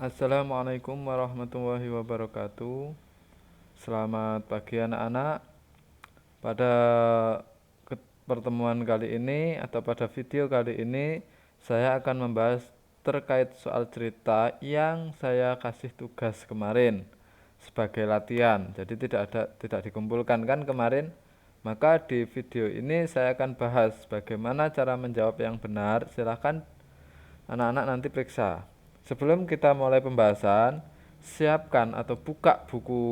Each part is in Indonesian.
Assalamualaikum warahmatullahi wabarakatuh. Selamat pagi anak-anak. Pada pertemuan kali ini atau pada video kali ini saya akan membahas terkait soal cerita yang saya kasih tugas kemarin sebagai latihan. Jadi tidak dikumpulkan kan kemarin. Maka di video ini saya akan bahas bagaimana cara menjawab yang benar. Silahkan anak-anak nanti periksa. Sebelum kita mulai pembahasan, siapkan atau buka buku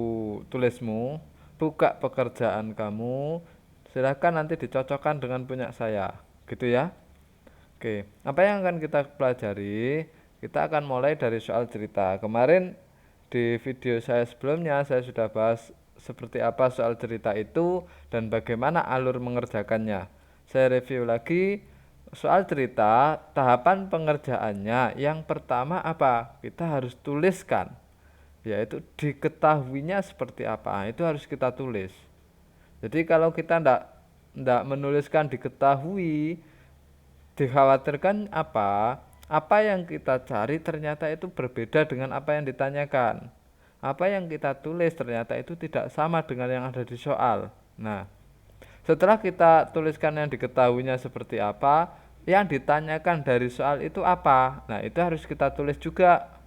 tulismu, buka pekerjaan kamu. Silahkan nanti dicocokkan dengan punya saya, gitu ya. Oke, apa yang akan kita pelajari? Kita akan mulai dari soal cerita. Kemarin di video saya sebelumnya saya sudah bahas seperti apa soal cerita itu dan bagaimana alur mengerjakannya. Saya review lagi soal cerita, tahapan pengerjaannya. Yang pertama apa? Kita harus tuliskan, yaitu diketahuinya seperti apa. Itu harus kita tulis. Jadi kalau kita ndak menuliskan diketahui, dikhawatirkan apa? Apa yang kita cari ternyata itu berbeda dengan apa yang ditanyakan. Apa yang kita tulis ternyata itu tidak sama dengan yang ada di soal. Nah, setelah kita tuliskan yang diketahuinya seperti apa, yang ditanyakan dari soal itu apa. Nah, itu harus kita tulis juga.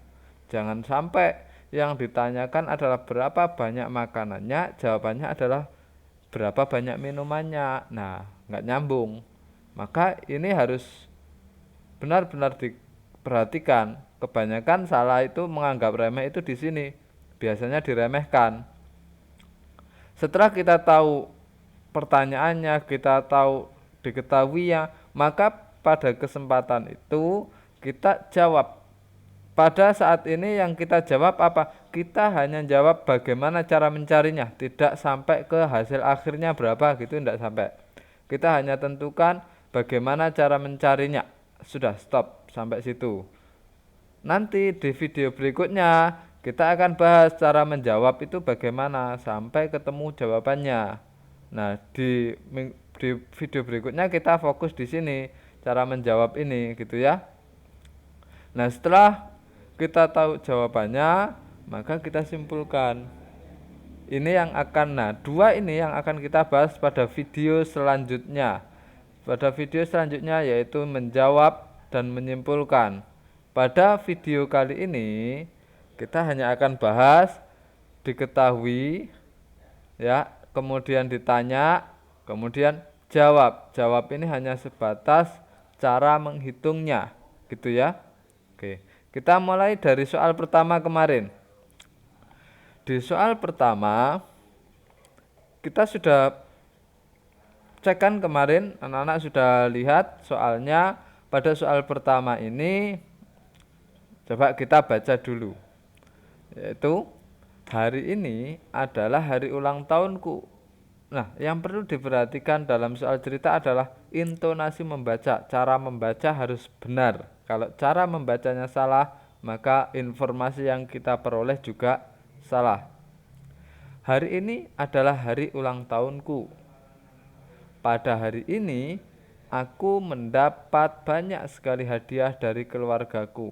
Jangan sampai yang ditanyakan adalah berapa banyak makanannya, jawabannya adalah berapa banyak minumannya. Nah, nggak nyambung. Maka ini harus benar-benar diperhatikan. Kebanyakan salah itu menganggap remeh itu di sini. Biasanya diremehkan. Setelah kita tahu pertanyaannya, kita tahu diketahui ya, maka pada kesempatan itu kita jawab. Pada saat ini yang kita jawab apa? Kita hanya jawab bagaimana cara mencarinya, tidak sampai ke hasil akhirnya berapa gitu, tidak sampai. Kita hanya tentukan bagaimana cara mencarinya. Sudah, stop sampai situ. Nanti di video berikutnya kita akan bahas cara menjawab itu bagaimana sampai ketemu jawabannya. Nah, di video berikutnya kita fokus di sini cara menjawab ini gitu ya. Nah, setelah kita tahu jawabannya, maka kita simpulkan. Ini yang akan, nah, dua ini yang akan kita bahas pada video selanjutnya. Pada video selanjutnya yaitu menjawab dan menyimpulkan. Pada video kali ini kita hanya akan bahas diketahui ya, kemudian ditanya, kemudian jawab. Jawab ini hanya sebatas cara menghitungnya, gitu ya. Oke, kita mulai dari soal pertama kemarin. Di soal pertama kita sudah cek kan kemarin, anak-anak sudah lihat soalnya. Pada soal pertama ini coba kita baca dulu, yaitu hari ini adalah hari ulang tahunku. Nah, yang perlu diperhatikan dalam soal cerita adalah intonasi membaca. Cara membaca harus benar. Kalau cara membacanya salah, maka informasi yang kita peroleh juga salah. Hari ini adalah hari ulang tahunku. Pada hari ini, aku mendapat banyak sekali hadiah dari keluargaku.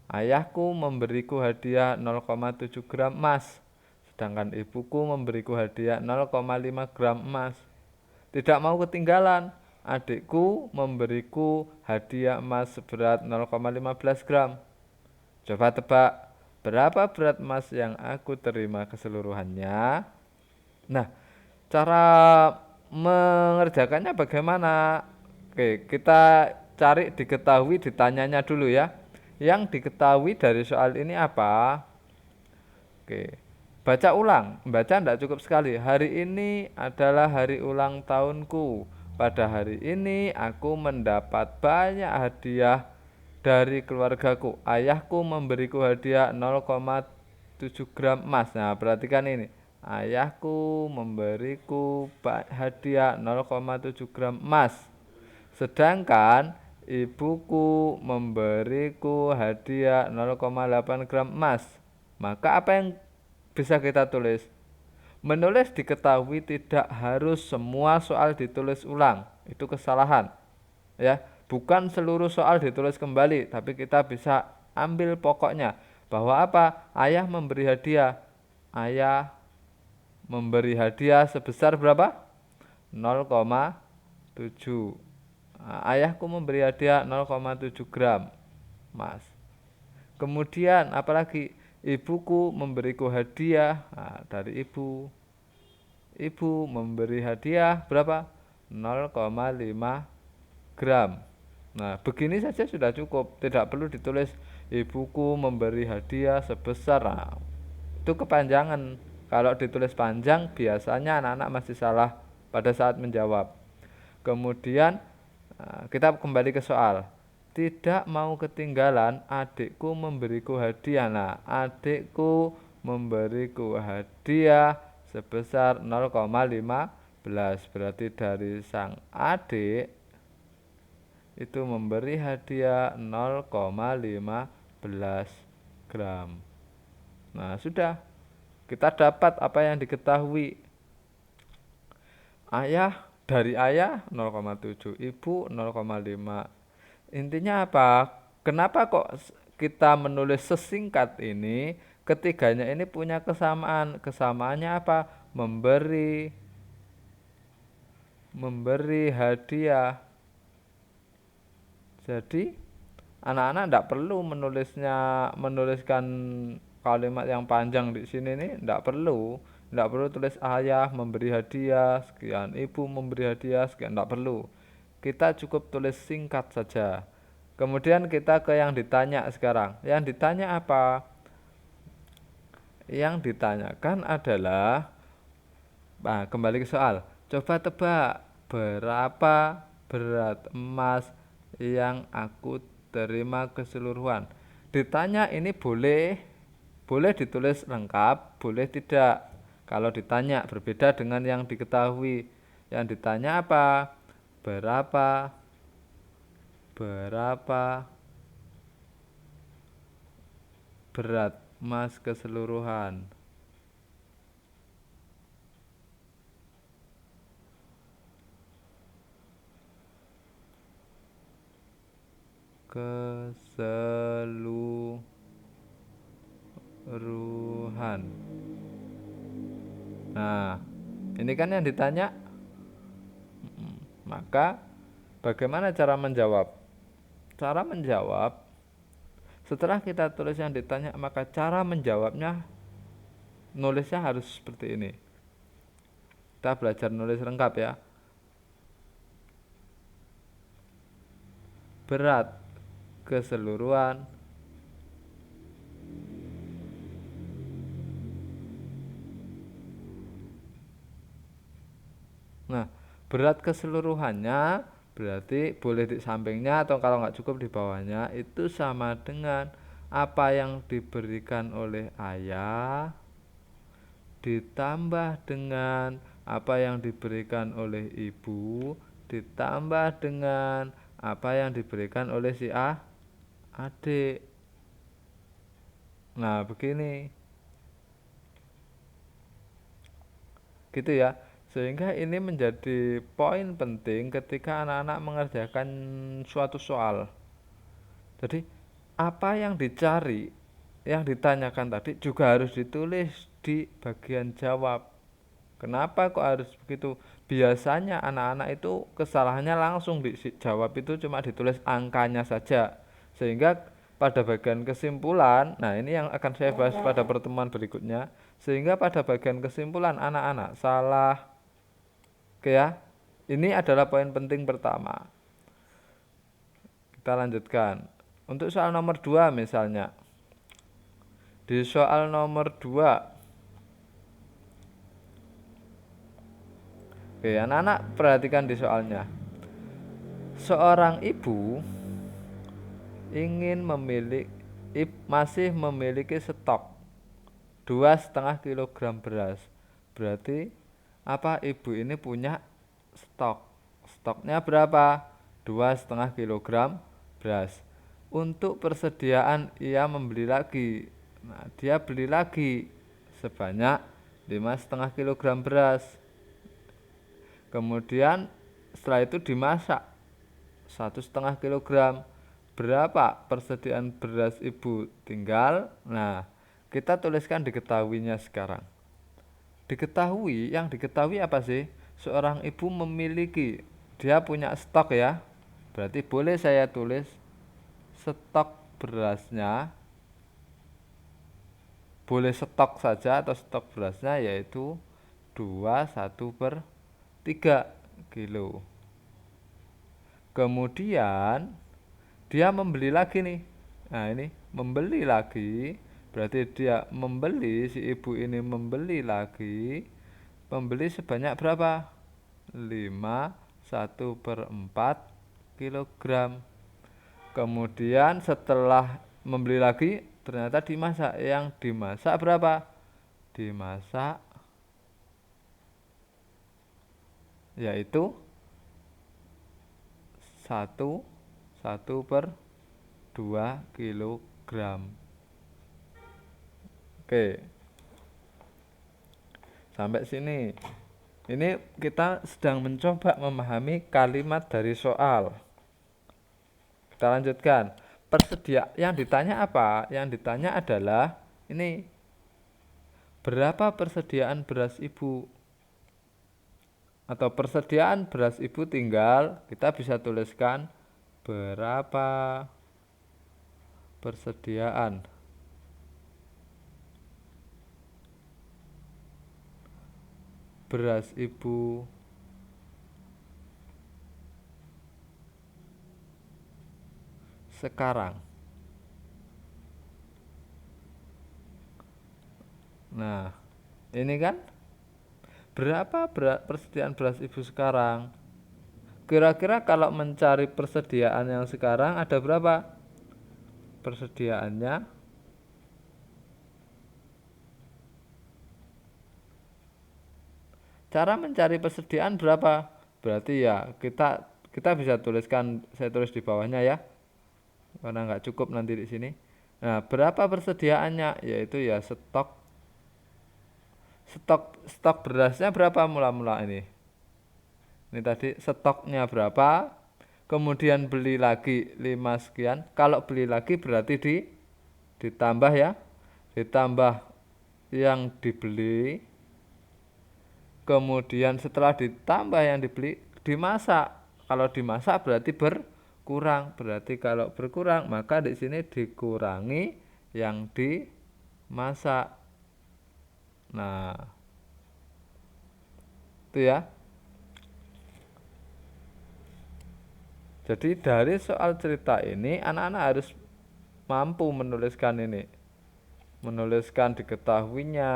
Ayahku memberiku hadiah 0,7 gram emas, sedangkan ibuku memberiku hadiah 0,5 gram emas. Tidak mau ketinggalan, adikku memberiku hadiah emas seberat 0,15 gram. Coba tebak, berapa berat emas yang aku terima keseluruhannya? Nah, cara mengerjakannya bagaimana? Oke, kita cari diketahui ditanyanya dulu ya. Yang diketahui dari soal ini apa? Oke, baca ulang. Baca tidak cukup sekali. Hari ini adalah hari ulang tahunku. Pada hari ini aku mendapat banyak hadiah dari keluargaku. Ayahku memberiku hadiah 0,7 gram emas. Nah, perhatikan ini. Ayahku memberiku hadiah 0,7 gram emas. Sedangkan ibuku memberiku hadiah 0,8 gram emas. Maka apa yang bisa kita tulis? Menulis diketahui tidak harus semua soal ditulis ulang. Itu kesalahan. Ya, bukan seluruh soal ditulis kembali, tapi kita bisa ambil pokoknya. Bahwa apa? Ayah memberi hadiah. Ayah memberi hadiah sebesar berapa? 0,7. Nah, ayahku memberi hadiah 0,7 gram emas. Kemudian apalagi ibuku memberiku hadiah. Nah, dari ibu memberi hadiah berapa? 0,5 gram. Nah, begini saja sudah cukup, tidak perlu ditulis ibuku memberi hadiah sebesar. Nah, itu kepanjangan. Kalau ditulis panjang biasanya anak-anak masih salah pada saat menjawab. Kemudian kita kembali ke soal. Tidak mau ketinggalan, adikku memberiku hadiah. Nah, adikku memberiku hadiah sebesar 0,15. Berarti dari sang adik itu memberi hadiah 0,15 gram. Nah, sudah. Kita dapat apa yang diketahui. Dari ayah 0,7, ibu 0,5. Intinya apa? Kenapa kok kita menulis sesingkat ini? Ketiganya ini punya kesamaan. Kesamaannya apa? Memberi hadiah. Jadi anak-anak tidak perlu menuliskan kalimat yang panjang di sini nih, tidak perlu. Tidak perlu tulis ayah memberi hadiah sekian, ibu memberi hadiah sekian, tidak perlu. Kita cukup tulis singkat saja. Kemudian kita ke yang ditanya sekarang. Yang ditanya apa? Yang ditanyakan adalah, kembali ke soal. Coba tebak berapa berat emas yang aku terima keseluruhan. Ditanya ini boleh ditulis lengkap, boleh tidak. Kalau ditanya berbeda dengan yang diketahui. Yang ditanya apa? Berapa berat emas keseluruhan? Keseluruhan. Nah, ini kan yang ditanya. Maka bagaimana cara menjawab? Cara menjawab, setelah kita tulis yang ditanya, maka cara menjawabnya nulisnya harus seperti ini. Kita belajar nulis lengkap ya. Berat keseluruhan Nah, berat keseluruhannya berarti boleh di sampingnya atau kalau nggak cukup di bawahnya itu sama dengan apa yang diberikan oleh ayah ditambah dengan apa yang diberikan oleh ibu ditambah dengan apa yang diberikan oleh si adik. Nah, begini. Gitu ya. Sehingga ini menjadi poin penting ketika anak-anak mengerjakan suatu soal. Jadi, apa yang dicari, yang ditanyakan tadi juga harus ditulis di bagian jawab. Kenapa kok harus begitu? Biasanya anak-anak itu kesalahannya langsung dijawab itu cuma ditulis angkanya saja. Sehingga pada bagian kesimpulan, nah ini yang akan saya bahas pada pertemuan berikutnya. Sehingga pada bagian kesimpulan anak-anak salah. Oke ya, ini adalah poin penting pertama. Kita lanjutkan. Untuk soal nomor 2 misalnya. Di soal nomor 2. Oke, anak-anak perhatikan di soalnya. Seorang ibu masih memiliki stok 2,5 kg beras. Berarti apa? Ibu ini punya stok. Stoknya berapa? 2,5 kg beras. Untuk persediaan ia membeli lagi. Nah, dia beli lagi sebanyak 5,5 kg beras. Kemudian setelah itu dimasak 1,5 kg. berapa persediaan beras ibu tinggal. Nah, kita tuliskan diketahuinya sekarang. Diketahui, yang diketahui apa sih? Seorang ibu memiliki, dia punya stok ya. Berarti boleh saya tulis stok berasnya, boleh stok saja atau stok berasnya yaitu 21/3 kilo. Kemudian dia membeli lagi nih. Nah, ini membeli lagi, berarti dia membeli, si ibu ini membeli lagi. Membeli sebanyak berapa? 51/4 kilogram. Kemudian setelah membeli lagi ternyata dimasak. Yang dimasak berapa? Dimasak yaitu satu 1/2 kilogram. Oke, sampai sini. Ini kita sedang mencoba memahami kalimat dari soal. Kita lanjutkan. Yang ditanya apa? Yang ditanya adalah ini, berapa persediaan beras ibu? Atau persediaan beras ibu tinggal, kita bisa tuliskan berapa persediaan beras ibu sekarang. Nah, ini kan berapa persediaan beras ibu sekarang? Kira-kira kalau mencari persediaan yang sekarang ada berapa persediaannya? Cara mencari persediaan berapa? Berarti ya kita bisa tuliskan, saya tulis di bawahnya ya, karena nggak cukup nanti di sini. Nah, berapa persediaannya? Yaitu ya stok berasnya berapa mula-mula ini? Ini tadi stoknya berapa? Kemudian beli lagi 5 sekian. Kalau beli lagi berarti ditambah ya. Ditambah yang dibeli. Kemudian setelah ditambah yang dibeli, dimasak. Kalau dimasak berarti berkurang. Berarti kalau berkurang maka di sini dikurangi yang dimasak. Nah, itu ya. Jadi dari soal cerita ini anak-anak harus mampu menuliskan ini. Menuliskan diketahuinya.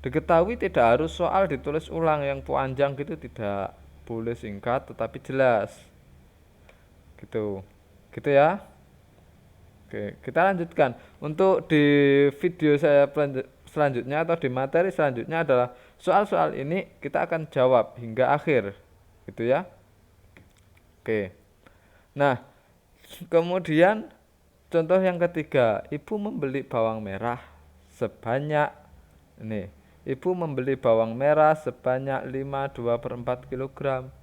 Diketahui tidak harus soal ditulis ulang yang panjang gitu, tidak. Boleh singkat tetapi jelas. Gitu. Gitu ya. Oke, kita lanjutkan. Untuk di video saya selanjutnya atau di materi selanjutnya adalah soal-soal ini kita akan jawab hingga akhir. Gitu ya. Oke. Nah, kemudian contoh yang ketiga, ibu membeli bawang merah sebanyak ini. Ibu membeli bawang merah sebanyak 5/2/4 kilogram.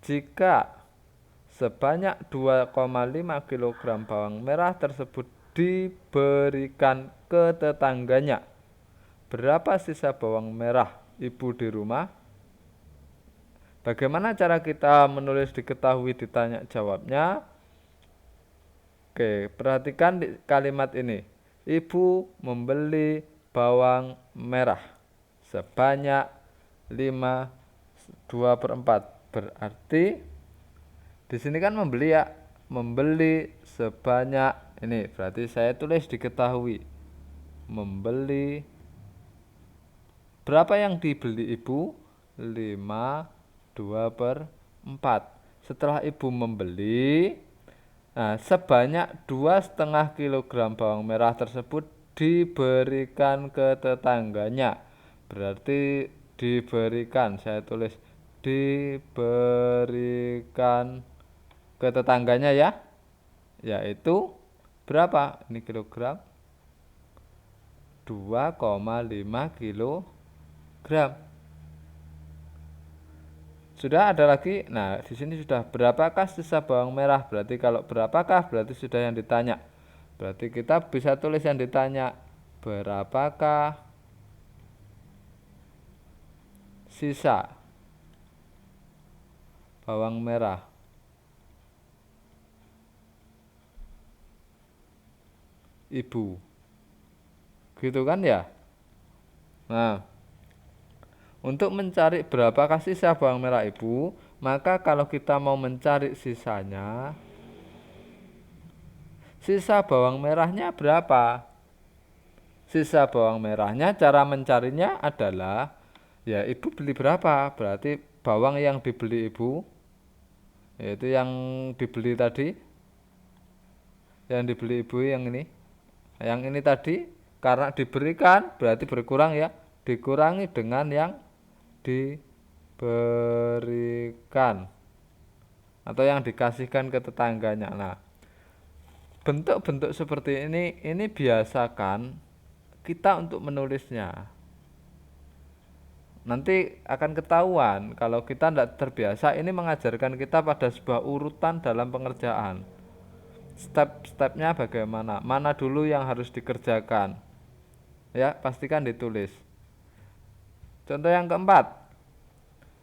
Jika sebanyak 2,5 kilogram bawang merah tersebut diberikan ke tetangganya, berapa sisa bawang merah ibu di rumah? Bagaimana cara kita menulis diketahui ditanya jawabnya? Oke, perhatikan di kalimat ini. Ibu membeli bawang merah sebanyak 5/2/4. Berarti di sini kan membeli ya. Membeli sebanyak ini. Berarti saya tulis diketahui. Membeli berapa yang dibeli ibu? 5/2/4. Setelah ibu membeli, nah, sebanyak 2,5 kilogram bawang merah tersebut diberikan ke tetangganya. Berarti diberikan, saya tulis diberikan ke tetangganya ya. Yaitu berapa? Ini kilogram. 2,5 kilogram. Sudah ada lagi. Nah, di sini sudah berapakah sisa bawang merah? Berarti kalau berapakah berarti sudah yang ditanya. Berarti kita bisa tulis yang ditanya. Berapakah sisa bawang merah Ibu? Gitu kan ya? Nah, untuk mencari berapakah sisa bawang merah Ibu, maka kalau kita mau mencari sisanya, sisa bawang merahnya berapa? Sisa bawang merahnya cara mencarinya adalah ya Ibu beli berapa? Berarti bawang yang dibeli Ibu, yaitu yang dibeli tadi, yang dibeli Ibu yang ini. Yang ini tadi karena diberikan berarti berkurang ya, dikurangi dengan yang diberikan atau yang dikasihkan ke tetangganya. Nah, bentuk-bentuk seperti ini biasakan kita untuk menulisnya. Nanti akan ketahuan kalau kita tidak terbiasa, ini mengajarkan kita pada sebuah urutan dalam pengerjaan. Step-stepnya bagaimana, mana dulu yang harus dikerjakan. Ya, pastikan ditulis. Contoh yang keempat,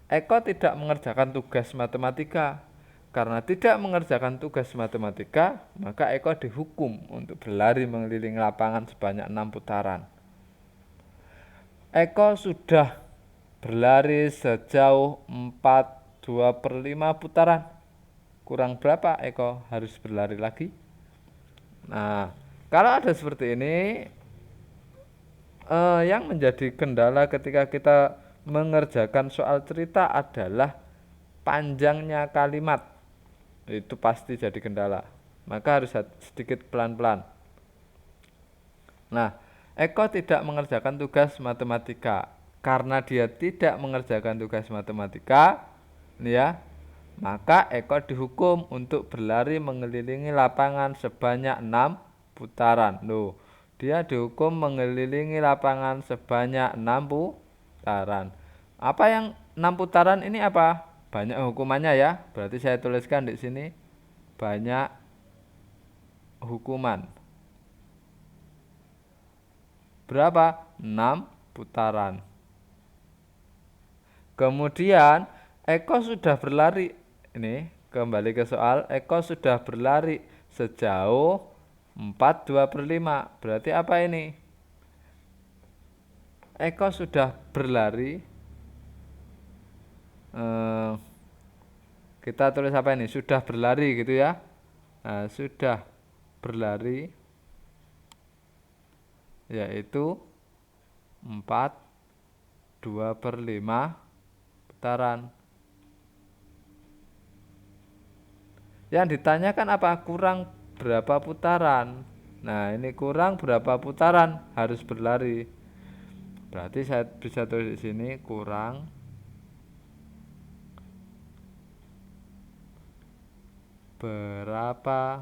Eko tidak mengerjakan tugas matematika. Karena tidak mengerjakan tugas matematika, maka Eko dihukum untuk berlari mengelilingi lapangan sebanyak 6 putaran. Eko sudah berlari sejauh 4/2/5 putaran. Kurang berapa Eko harus berlari lagi? Nah, kalau ada seperti ini, yang menjadi kendala ketika kita mengerjakan soal cerita adalah panjangnya kalimat. Itu pasti jadi kendala. Maka harus sedikit pelan-pelan. Nah, Eko tidak mengerjakan tugas matematika. Karena dia tidak mengerjakan tugas matematika, ini ya, maka Eko dihukum untuk berlari mengelilingi lapangan sebanyak 6 putaran. Loh, dia dihukum mengelilingi lapangan sebanyak 6 putaran. Apa yang 6 putaran ini apa? Banyak hukumannya ya. Berarti saya tuliskan di sini banyak hukuman. Berapa? 6 putaran. Kemudian Eko sudah berlari. Ini kembali ke soal. Eko sudah berlari sejauh 4/2/5. Berarti apa ini? Eko sudah berlari. Kita tulis apa ini? Sudah berlari gitu ya. Nah, sudah berlari yaitu 4/2/5 putaran. Yang ditanyakan apa? Kurang berapa putaran? Nah, ini kurang berapa putaran harus berlari. Berarti saya bisa tulis di sini kurang berapa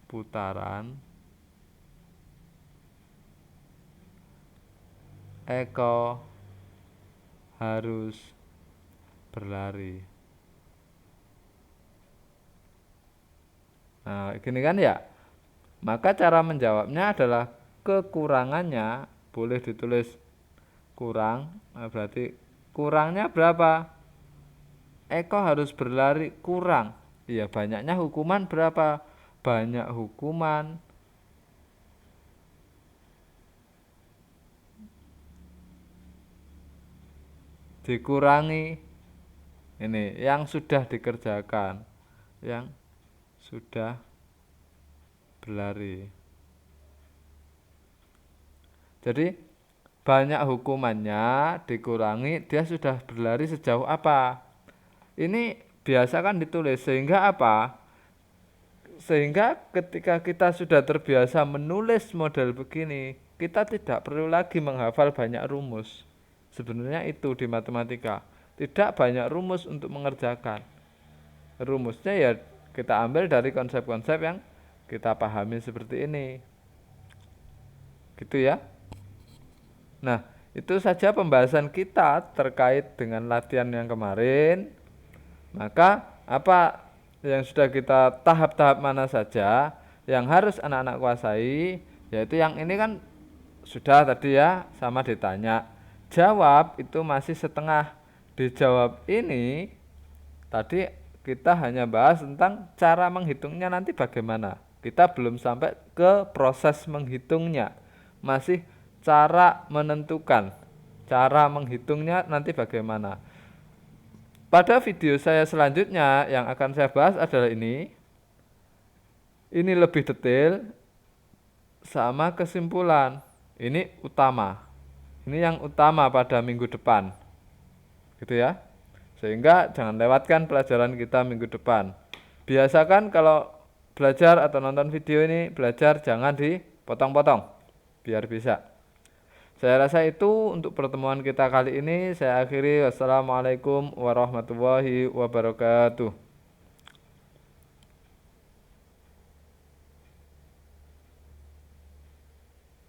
putaran Eko harus berlari. Nah, gini kan ya. Maka cara menjawabnya adalah kekurangannya boleh ditulis kurang. Nah, berarti kurangnya berapa? Eko harus berlari kurang. Iya, banyaknya hukuman berapa? Banyak hukuman dikurangi ini yang sudah dikerjakan, yang sudah berlari. Jadi banyak hukumannya dikurangi, dia sudah berlari sejauh apa? Ini biasa kan ditulis sehingga apa? Sehingga ketika kita sudah terbiasa menulis model begini, kita tidak perlu lagi menghafal banyak rumus. Sebenarnya itu di matematika. Tidak banyak rumus untuk mengerjakan. Rumusnya ya kita ambil dari konsep-konsep yang kita pahami seperti ini. Gitu ya. Nah, itu saja pembahasan kita terkait dengan latihan yang kemarin. Maka apa yang sudah kita tahap-tahap mana saja yang harus anak-anak kuasai, yaitu yang ini kan sudah tadi ya, sama ditanya. Jawab itu masih setengah. Dijawab ini tadi kita hanya bahas tentang cara menghitungnya nanti bagaimana. Kita belum sampai ke proses menghitungnya. Masih cara menentukan. Cara menghitungnya nanti bagaimana. Pada video saya selanjutnya yang akan saya bahas adalah ini. Ini lebih detail sama kesimpulan. Ini utama. Ini yang utama pada minggu depan. Gitu ya. Sehingga jangan lewatkan pelajaran kita minggu depan. Biasakan kalau belajar atau nonton video ini, belajar jangan dipotong-potong biar bisa. Saya rasa itu untuk pertemuan kita kali ini. Saya akhiri. Wassalamualaikum warahmatullahi wabarakatuh.